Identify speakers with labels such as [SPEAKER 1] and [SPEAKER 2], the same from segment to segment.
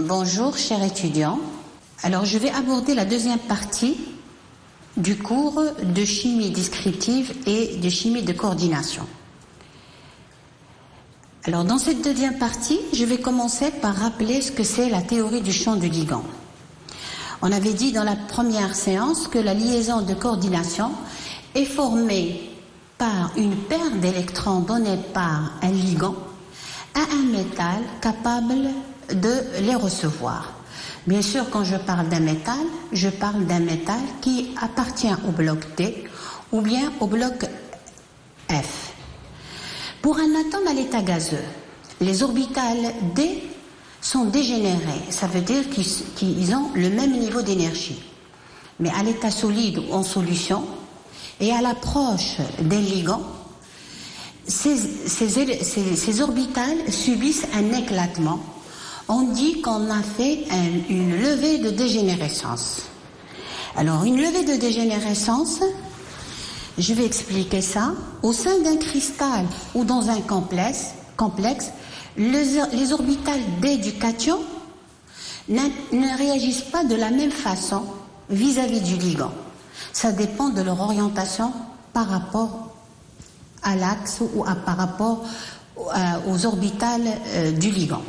[SPEAKER 1] Bonjour, chers étudiants. Alors, je vais aborder la deuxième partie du cours de chimie descriptive et de chimie de coordination. Alors, dans cette deuxième partie, je vais commencer par rappeler ce que c'est la théorie du champ du ligand. On avait dit dans la première séance que la liaison de coordination est formée par une paire d'électrons donnés par un ligand à un métal capable de les recevoir. Bien sûr, quand je parle d'un métal, je parle d'un métal qui appartient au bloc D ou bien au bloc F. Pour un atome à l'état gazeux, les orbitales D sont dégénérées. Ça veut dire qu'ils ont le même niveau d'énergie. Mais à l'état solide ou en solution, et à l'approche d'un ligand, ces orbitales subissent un éclatement. On dit qu'on a fait une levée de dégénérescence. Alors, une levée de dégénérescence, je vais expliquer ça. Au sein d'un cristal ou dans un complexe, les orbitales D du cation ne réagissent pas de la même façon vis-à-vis du ligand. Ça dépend de leur orientation par rapport à l'axe ou par rapport aux orbitales du ligand.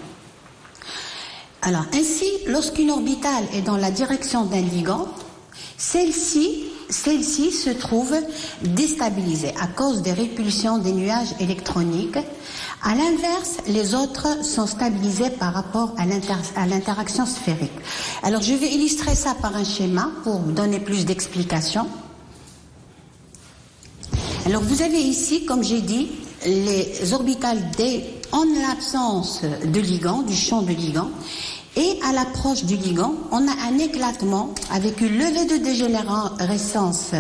[SPEAKER 1] Alors, ainsi, lorsqu'une orbitale est dans la direction d'un ligand, celle-ci se trouve déstabilisée à cause des répulsions des nuages électroniques. À l'inverse, les autres sont stabilisés par rapport à l'interaction sphérique. Alors, je vais illustrer ça par un schéma pour donner plus d'explications. Alors, vous avez ici, comme j'ai dit, les orbitales D en l'absence de ligand, du champ de ligand. Et à l'approche du ligand, on a un éclatement avec une levée de dégénérescence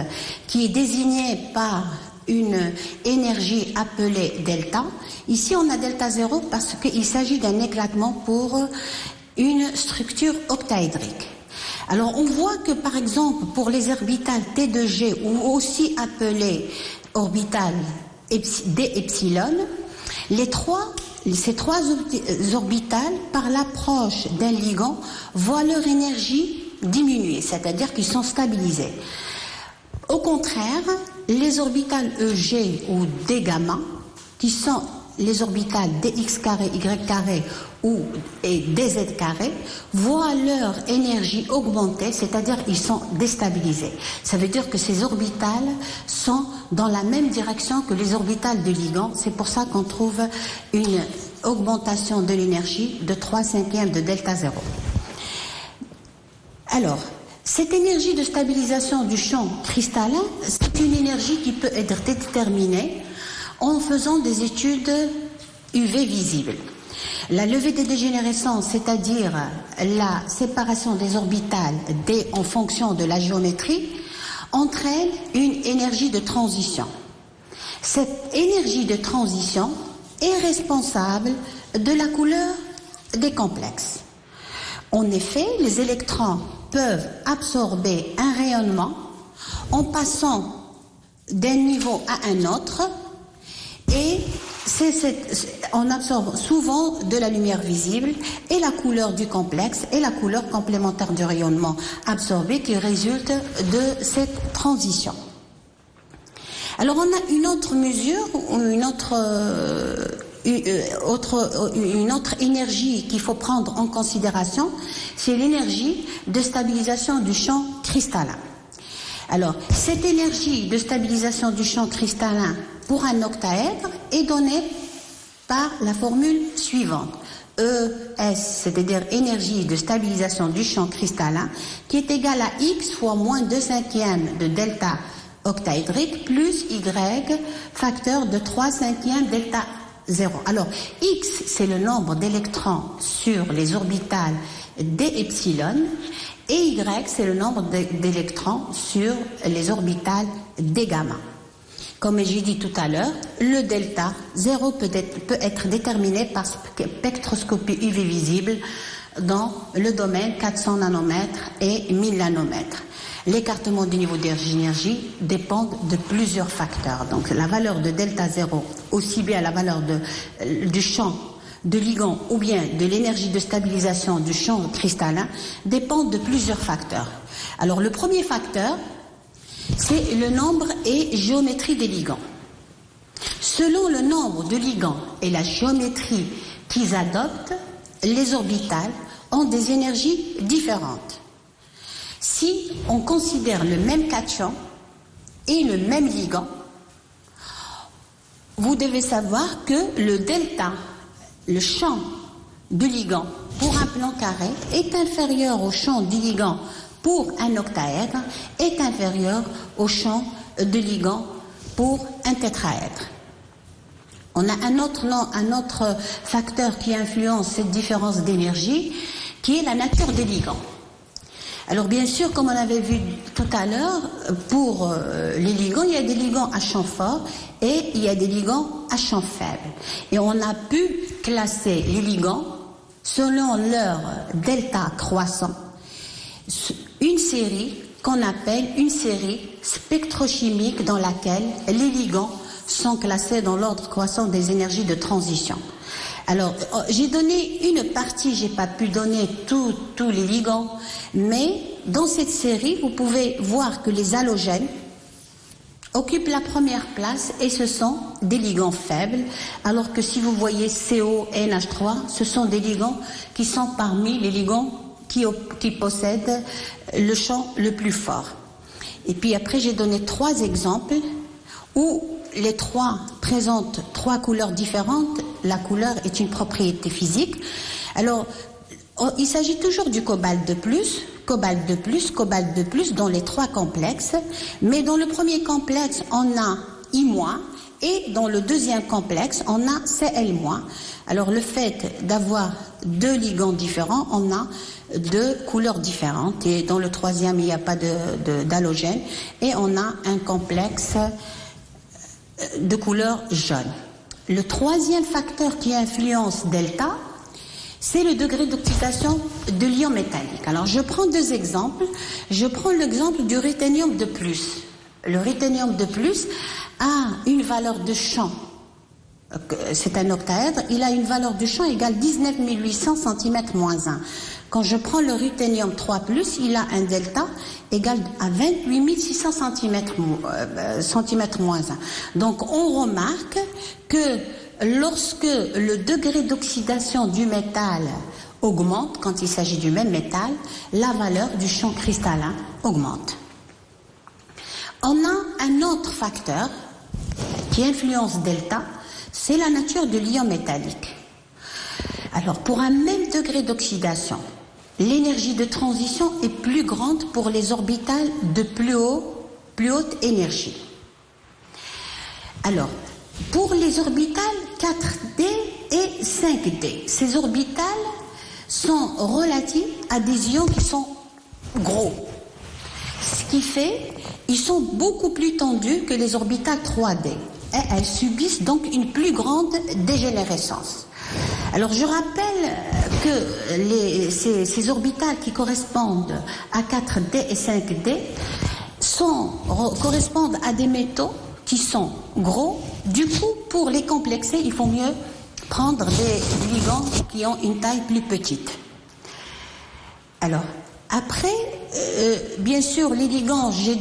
[SPEAKER 1] qui est désignée par une énergie appelée delta. Ici, on a delta 0 parce qu'il s'agit d'un éclatement pour une structure octaédrique. Alors, on voit que, par exemple, pour les orbitales T de G, ou aussi appelées orbitales D epsilon, ces trois orbitales, par l'approche d'un ligand, voient leur énergie diminuer, c'est-à-dire qu'ils sont stabilisés. Au contraire, les orbitales EG ou D gamma, qui sont les orbitales dx carré, y carré et dz carré, voient leur énergie augmenter, c'est-à-dire ils sont déstabilisés. Ça veut dire que ces orbitales sont dans la même direction que les orbitales de ligand. C'est pour ça qu'on trouve une augmentation de l'énergie de 3/5 de delta 0. Alors, cette énergie de stabilisation du champ cristallin, c'est une énergie qui peut être déterminée en faisant des études UV visibles. La levée des dégénérescences, c'est-à-dire la séparation des orbitales D en fonction de la géométrie, entraîne une énergie de transition. Cette énergie de transition est responsable de la couleur des complexes. En effet, les électrons peuvent absorber un rayonnement en passant d'un niveau à un autre, et on absorbe souvent de la lumière visible et la couleur du complexe et la couleur complémentaire du rayonnement absorbé qui résulte de cette transition. Alors on a une autre mesure, une autre énergie qu'il faut prendre en considération, c'est l'énergie de stabilisation du champ cristallin. Alors, cette énergie de stabilisation du champ cristallin pour un octaèdre est donnée par la formule suivante. ES, c'est-à-dire énergie de stabilisation du champ cristallin, qui est égale à X fois moins 2/5 de delta octaédrique plus Y facteur de 3/5 delta 0. Alors, X, c'est le nombre d'électrons sur les orbitales D epsilon, et Y, c'est le nombre d'électrons sur les orbitales D gamma. Comme j'ai dit tout à l'heure, le delta 0 peut être déterminé par spectroscopie UV visible dans le domaine 400 nanomètres et 1000 nanomètres. L'écartement du niveau d'énergie dépend de plusieurs facteurs. Donc la valeur de delta 0, aussi bien la valeur du champ de ligand ou bien de l'énergie de stabilisation du champ cristallin dépend de plusieurs facteurs. Alors le premier facteur, c'est le nombre et géométrie des ligands. Selon le nombre de ligands et la géométrie qu'ils adoptent, les orbitales ont des énergies différentes. Si on considère le même cation et le même ligand, vous devez savoir que le delta, le champ de ligand pour un plan carré, est inférieur au champ du ligand pour un octaèdre, est inférieur au champ de ligand pour un tétraèdre. On a un autre facteur qui influence cette différence d'énergie, qui est la nature des ligands. Alors bien sûr, comme on avait vu tout à l'heure, pour les ligands, il y a des ligands à champ fort et il y a des ligands à champ faible. Et on a pu classer les ligands selon leur delta croissant, une série qu'on appelle une série spectrochimique dans laquelle les ligands sont classés dans l'ordre croissant des énergies de transition. Alors, j'ai donné une partie, j'ai pas pu donner tous les ligands, mais dans cette série, vous pouvez voir que les halogènes occupent la première place et ce sont des ligands faibles, alors que si vous voyez CO et NH3, ce sont des ligands qui sont parmi les ligands qui possèdent le champ le plus fort. Et puis après, j'ai donné 3 exemples où les 3 présentent 3 couleurs différentes. La couleur est une propriété physique. Alors, il s'agit toujours du cobalt de plus, cobalt de plus, cobalt de plus dans les 3 complexes. Mais dans le premier complexe, on a I-, et dans le deuxième complexe, on a Cl-. Alors, le fait d'avoir 2 ligands différents, on a 2 couleurs différentes. Et dans le troisième, il n'y a pas d'halogène. Et on a un complexe de couleur jaune. Le troisième facteur qui influence delta, c'est le degré d'oxydation de l'ion métallique. Alors je prends 2 exemples. Je prends l'exemple du ruthénium de plus. Le ruthénium de plus a une valeur de champ, c'est un octaèdre, il a une valeur de champ égale 19 800 cm-1. Quand je prends le ruthénium 3+, il a un delta égal à 28 600 cm-1. Donc on remarque que lorsque le degré d'oxydation du métal augmente, quand il s'agit du même métal, la valeur du champ cristallin augmente. On a un autre facteur qui influence delta, c'est la nature de l'ion métallique. Alors pour un même degré d'oxydation, l'énergie de transition est plus grande pour les orbitales de plus haute énergie. Alors, pour les orbitales 4D et 5D, ces orbitales sont relatives à des ions qui sont gros. Ce qui fait qu'ils sont beaucoup plus tendus que les orbitales 3D. Et elles subissent donc une plus grande dégénérescence. Alors je rappelle que ces orbitales qui correspondent à 4D et 5D correspondent à des métaux qui sont gros. Du coup, pour les complexer, il faut mieux prendre des ligands qui ont une taille plus petite. Alors, après, bien sûr, les ligands, j'ai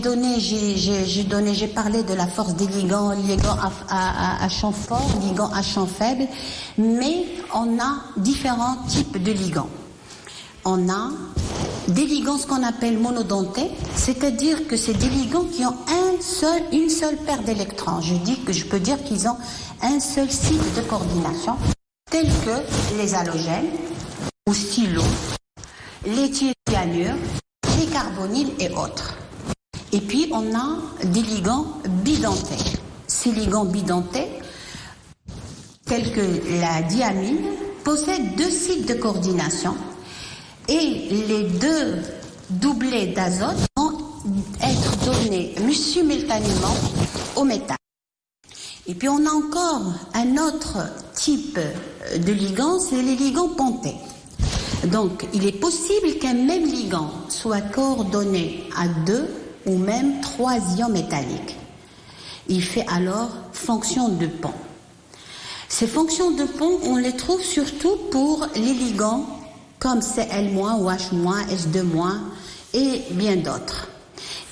[SPEAKER 1] parlé de la force des ligands, ligands à champ fort, ligands à champ faible, mais on a différents types de ligands. On a des ligands, ce qu'on appelle monodentés, c'est-à-dire que c'est des ligands qui ont une seule paire d'électrons. Je peux dire qu'ils ont un seul site de coordination, tels que les halogènes ou stylos, les thiacyanures, les carbonyles et autres. Et puis on a des ligands bidentés. Ces ligands bidentés, tels que la diamine, possèdent 2 sites de coordination et les 2 doublets d'azote vont être donnés simultanément au métal. Et puis on a encore un autre type de ligand, c'est les ligands pontés. Donc, il est possible qu'un même ligand soit coordonné à 2 ou même 3 ions métalliques. Il fait alors fonction de pont. Ces fonctions de pont, on les trouve surtout pour les ligands comme Cl- ou H-, S2- et bien d'autres.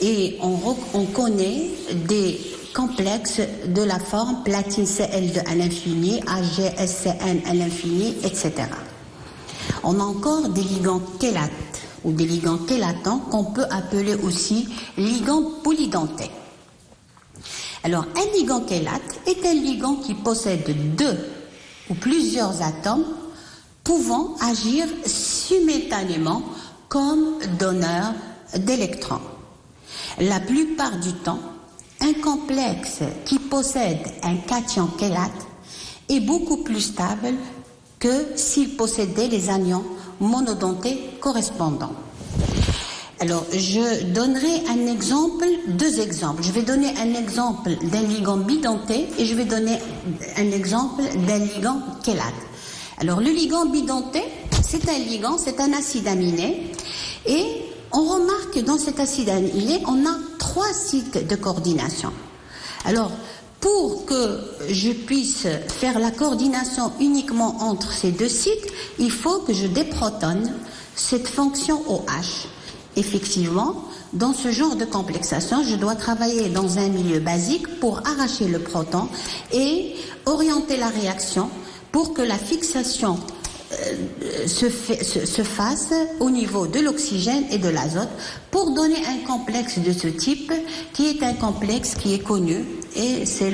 [SPEAKER 1] Et on connaît des complexes de la forme platine Cl2 à l'infini, AgSCN à l'infini, etc. On a encore des ligands chélates ou des ligands chélatants qu'on peut appeler aussi ligands polydentés. Alors, un ligand chélate est un ligand qui possède 2 ou plusieurs atomes pouvant agir simultanément comme donneurs d'électrons. La plupart du temps, un complexe qui possède un cation chélate est beaucoup plus stable que s'il possédait les anions monodentés correspondants. Alors, je donnerai un exemple, 2 exemples. Je vais donner un exemple d'un ligand bidenté et je vais donner un exemple d'un ligand chélate. Alors, le ligand bidenté, c'est un ligand, c'est un acide aminé et on remarque que dans cet acide aminé, on a 3 sites de coordination. Alors, pour que je puisse faire la coordination uniquement entre ces 2 sites, il faut que je déprotonne cette fonction OH. Effectivement, dans ce genre de complexation, je dois travailler dans un milieu basique pour arracher le proton et orienter la réaction pour que la fixation se fasse au niveau de l'oxygène et de l'azote pour donner un complexe de ce type qui est un complexe qui est connu et c'est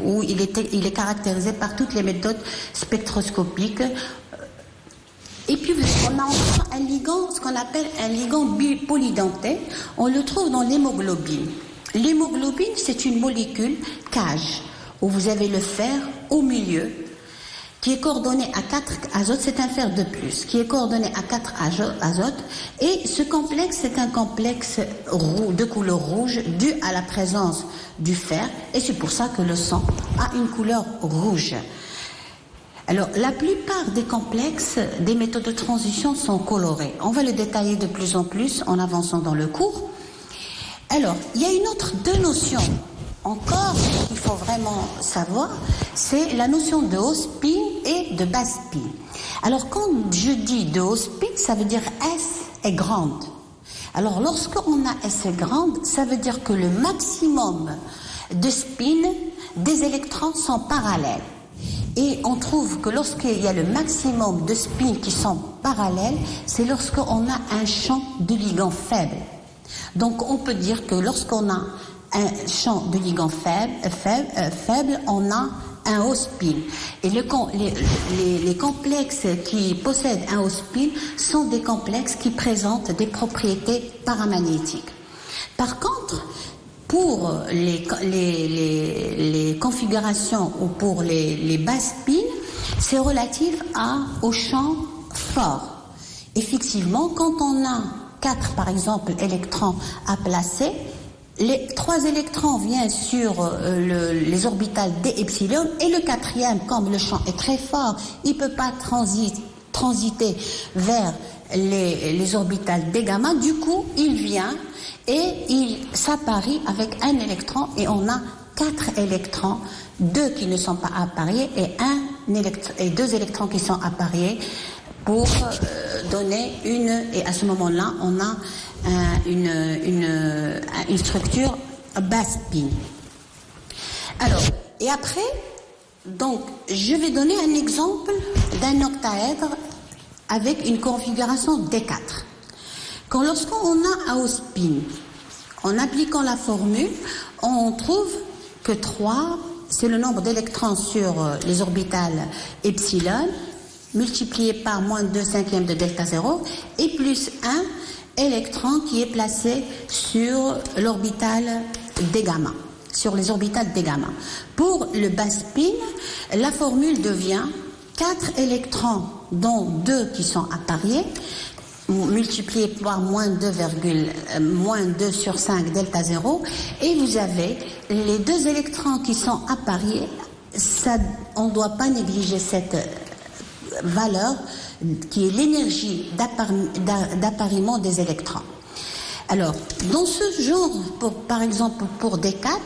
[SPEAKER 1] où il est caractérisé par toutes les méthodes spectroscopiques. Et puis on a encore un ligand, ce qu'on appelle un ligand polydenté, on le trouve dans l'hémoglobine. L'hémoglobine, c'est une molécule cage où vous avez le fer au milieu qui est coordonné à 4 azotes, c'est un fer de plus, qui est coordonné à 4 azotes, et ce complexe, c'est un complexe de couleur rouge dû à la présence du fer, et c'est pour ça que le sang a une couleur rouge. Alors, la plupart des complexes, des méthodes de transition sont colorés. On va le détailler de plus en plus en avançant dans le cours. Alors, il y a une autre 2 notions encore qu'il faut vraiment savoir, c'est la notion de haut spin et de bas spin. Alors, quand je dis de haut spin, ça veut dire S est grande. Alors, lorsqu'on a S est grande, ça veut dire que le maximum de spin des électrons sont parallèles. Et on trouve que lorsqu'il y a le maximum de spins qui sont parallèles, c'est lorsqu'on a un champ de ligand faible. Donc on peut dire que lorsqu'on a un champ de ligand faible, on a un haut spin. Et les complexes qui possèdent un haut spin sont des complexes qui présentent des propriétés paramagnétiques. Par contre, pour les configurations ou pour les bas spins, c'est relatif au champ fort. Effectivement, quand on a 4, par exemple, électrons à placer, les 3 électrons viennent sur les orbitales d epsilon et le 4e, comme le champ est très fort, il ne peut pas transiter vers les orbitales d gamma, du coup, il vient et il s'apparie avec un électron et on a 4 électrons, 2 qui ne sont pas appariés et 2 électrons qui sont appariés pour donner et à ce moment-là, on a une structure bas spin. Alors, et après, donc, je vais donner un exemple d'un octaèdre avec une configuration D4. Lorsqu'on a un haut spin, en appliquant la formule, on trouve que 3, c'est le nombre d'électrons sur les orbitales epsilon, multiplié par moins 2 cinquièmes de delta 0, et plus 1 électron qui est placé sur l'orbitale d gamma, sur les orbitales d gamma. Pour le bas spin, la formule devient 4 électrons, dont 2 qui sont appariés, multiplié par moins 2 sur 5 delta 0, et vous avez les 2 électrons qui sont appariés. On ne doit pas négliger cette valeur qui est l'énergie d'appariement des électrons. Alors, dans ce genre, par exemple pour D4,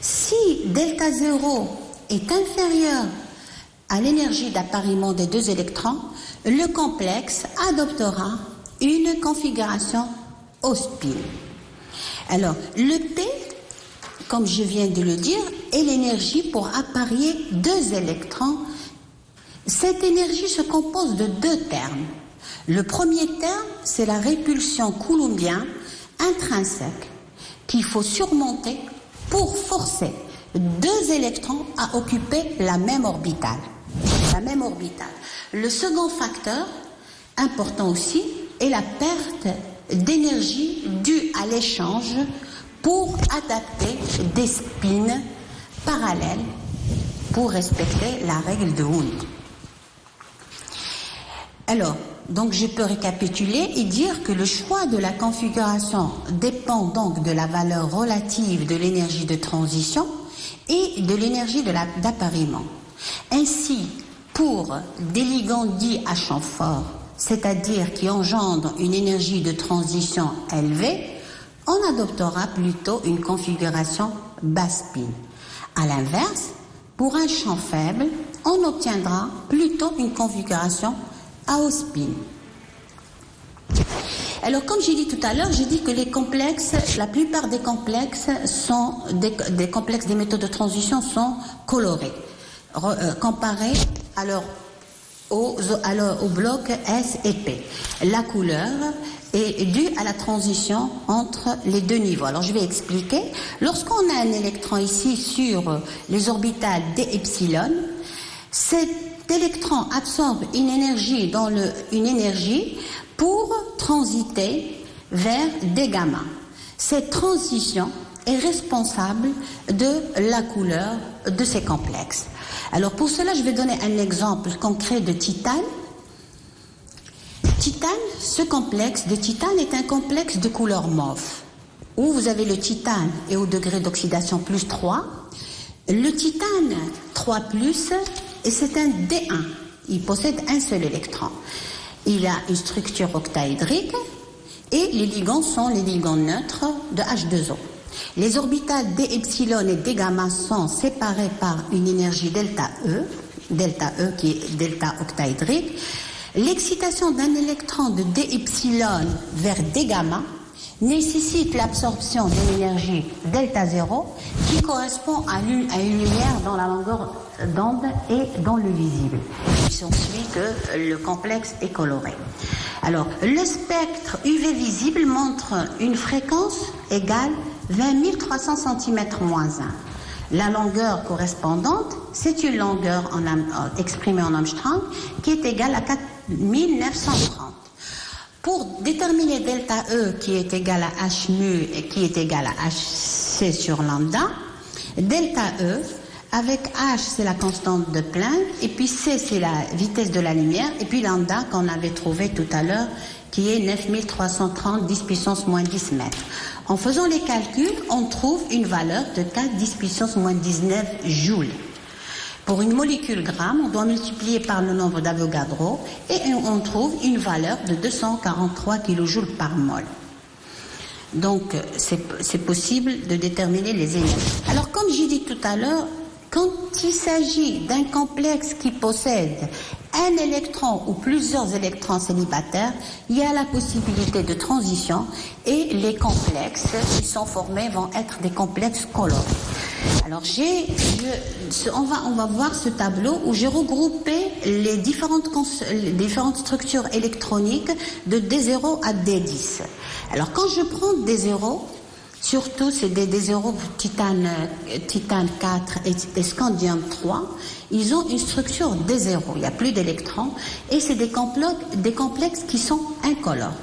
[SPEAKER 1] si delta 0 est inférieure à l'énergie d'appariement des deux électrons, le complexe adoptera une configuration au spin. Alors, le P, comme je viens de le dire, est l'énergie pour apparier deux électrons. Cette énergie se compose de deux termes. Le premier terme, c'est la répulsion coulombienne intrinsèque qu'il faut surmonter pour forcer deux électrons à occuper la même orbitale. Le second facteur, important aussi, est la perte d'énergie due à l'échange pour adapter des spins parallèles pour respecter la règle de Hund. Alors, donc je peux récapituler et dire que le choix de la configuration dépend donc de la valeur relative de l'énergie de transition et de l'énergie d'appariement. Ainsi, pour des ligands dits à champ fort, c'est-à-dire qui engendrent une énergie de transition élevée, on adoptera plutôt une configuration basse spin. À l'inverse, pour un champ faible, on obtiendra plutôt une configuration à haut spin. Alors, comme j'ai dit tout à l'heure, j'ai dit que les complexes, la plupart des complexes sont des complexes des métaux de transition sont colorés, comparés alors au bloc S et P. La couleur est due à la transition entre les deux niveaux. Alors je vais expliquer. Lorsqu'on a un électron ici sur les orbitales d epsilon, cet électron absorbe une énergie pour transiter vers d gamma. Cette transition est responsable de la couleur de ces complexes. Alors pour cela, je vais donner un exemple concret de titane. Titane, ce complexe de titane est un complexe de couleur mauve, où vous avez le titane et au degré d'oxydation plus 3. Le titane 3+, et c'est un D1. Il possède un seul électron. Il a une structure octaédrique et les ligands sont les ligands neutres de H2O. Les orbitales d epsilon et d gamma sont séparées par une énergie delta E qui est delta octaédrique. L'excitation d'un électron de d epsilon vers d gamma nécessite l'absorption d'une énergie delta 0 qui correspond à une lumière dans la longueur d'onde et dans le visible. Il s'ensuit que le complexe est coloré. Alors, le spectre UV visible montre une fréquence égale 20 300 cm-1. La longueur correspondante, c'est une longueur exprimée en Armstrong qui est égale à 4930. Pour déterminer delta E qui est égal à H mu et qui est égal à HC sur lambda, delta E avec H c'est la constante de Planck et puis C c'est la vitesse de la lumière et puis lambda qu'on avait trouvé tout à l'heure qui est 9330 10 puissance moins 10 mètres. En faisant les calculs, on trouve une valeur de 4 10 puissance moins 19 joules. Pour une molécule gramme, on doit multiplier par le nombre d'Avogadro et on trouve une valeur de 243 kJ par mol. Donc, c'est possible de déterminer les énergies. Alors, comme j'ai dit tout à l'heure, quand il s'agit d'un complexe qui possède un électron ou plusieurs électrons célibataires, il y a la possibilité de transition et les complexes qui sont formés vont être des complexes colorés. Alors on va voir ce tableau où j'ai regroupé les différentes structures électroniques de D0 à D10. Alors quand je prends D0, surtout c'est des D0 titane 4 et scandium 3, ils ont une structure D0, il n'y a plus d'électrons et c'est des complexes qui sont incolores.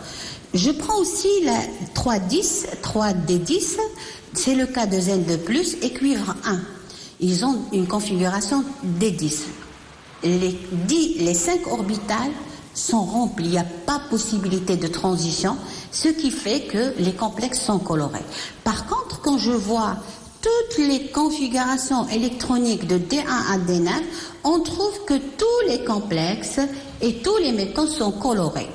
[SPEAKER 1] Je prends aussi la 3D10, c'est le cas de Zen2+, et cuivre 1. Ils ont une configuration D10. Les 5 orbitales sont remplies, il n'y a pas possibilité de transition, ce qui fait que les complexes sont colorés. Par contre, quand je vois toutes les configurations électroniques de D1 à D9, on trouve que tous les complexes et tous les métaux sont colorés.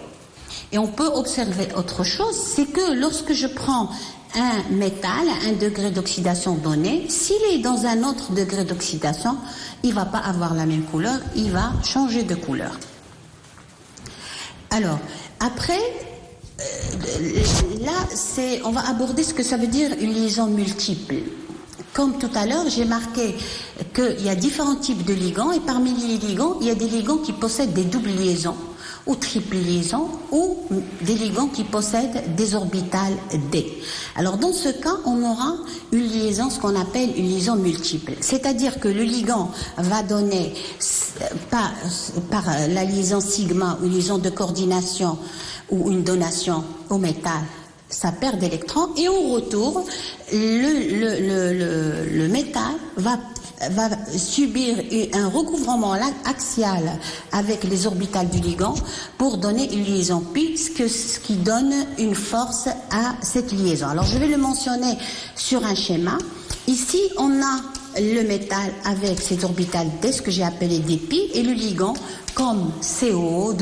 [SPEAKER 1] Et on peut observer autre chose, c'est que lorsque je prends un métal à un degré d'oxydation donné, s'il est dans un autre degré d'oxydation, il ne va pas avoir la même couleur, il va changer de couleur. Alors, après, là, on va aborder ce que ça veut dire une liaison multiple. Comme tout à l'heure, j'ai marqué qu'il y a différents types de ligands, et parmi les ligands, il y a des ligands qui possèdent des doubles liaisons, ou triple liaison, ou des ligands qui possèdent des orbitales D. Alors dans ce cas, on aura une liaison, ce qu'on appelle une liaison multiple. C'est-à-dire que le ligand va donner, par la liaison sigma, une liaison de coordination ou une donation au métal, sa paire d'électrons, et au retour, le métal va subir un recouvrement axial avec les orbitales du ligand pour donner une liaison pi, ce qui donne une force à cette liaison. Alors je vais le mentionner sur un schéma. Ici, on a le métal avec ses orbitales D, ce que j'ai appelé des pi, et le ligand comme CO,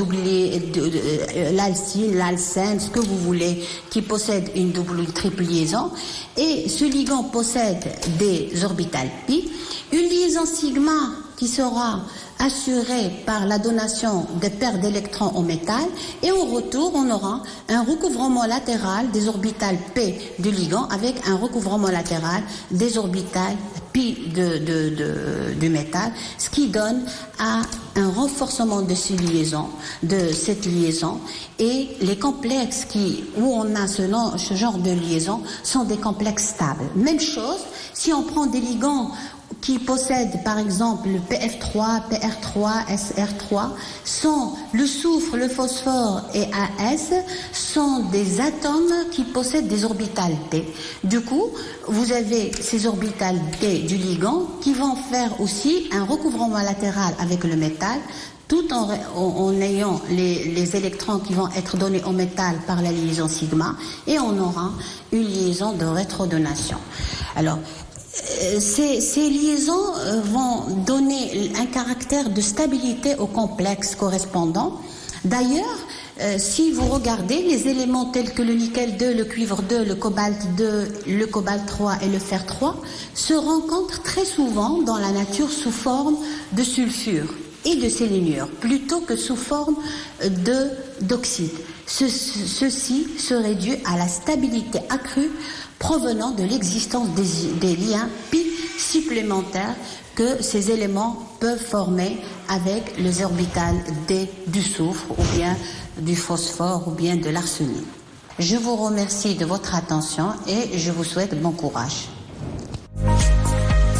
[SPEAKER 1] l'alcyne, l'alcène, ce que vous voulez, qui possède une double ou une triple liaison. Et ce ligand possède des orbitales pi. Une liaison sigma qui sera assurée par la donation de paires d'électrons au métal, et au retour on aura un recouvrement latéral des orbitales P du ligand avec un recouvrement latéral des orbitales pi du métal, ce qui donne à un renforcement de cette liaison, et les complexes où on a ce genre de liaison sont des complexes stables. Même chose, si on prend des ligands qui possèdent par exemple le PF3, PR3, SR3, le soufre, le phosphore et AS sont des atomes qui possèdent des orbitales D. Du coup, vous avez ces orbitales D du ligand qui vont faire aussi un recouvrement latéral avec le métal, tout en ayant les électrons qui vont être donnés au métal par la liaison sigma, et on aura une liaison de rétrodonation. Alors, ces liaisons vont donner un caractère de stabilité au complexe correspondant. D'ailleurs, si vous regardez les éléments tels que le nickel 2, le cuivre 2, le cobalt 2, le cobalt 3 et le fer 3 se rencontrent très souvent dans la nature sous forme de sulfure et de séléniure, plutôt que sous forme d'oxyde. Ceci serait dû à la stabilité accrue provenant de l'existence des liens pi supplémentaires que ces éléments peuvent former avec les orbitales D du soufre, ou bien du phosphore, ou bien de l'arsenic. Je vous remercie de votre attention et je vous souhaite bon courage.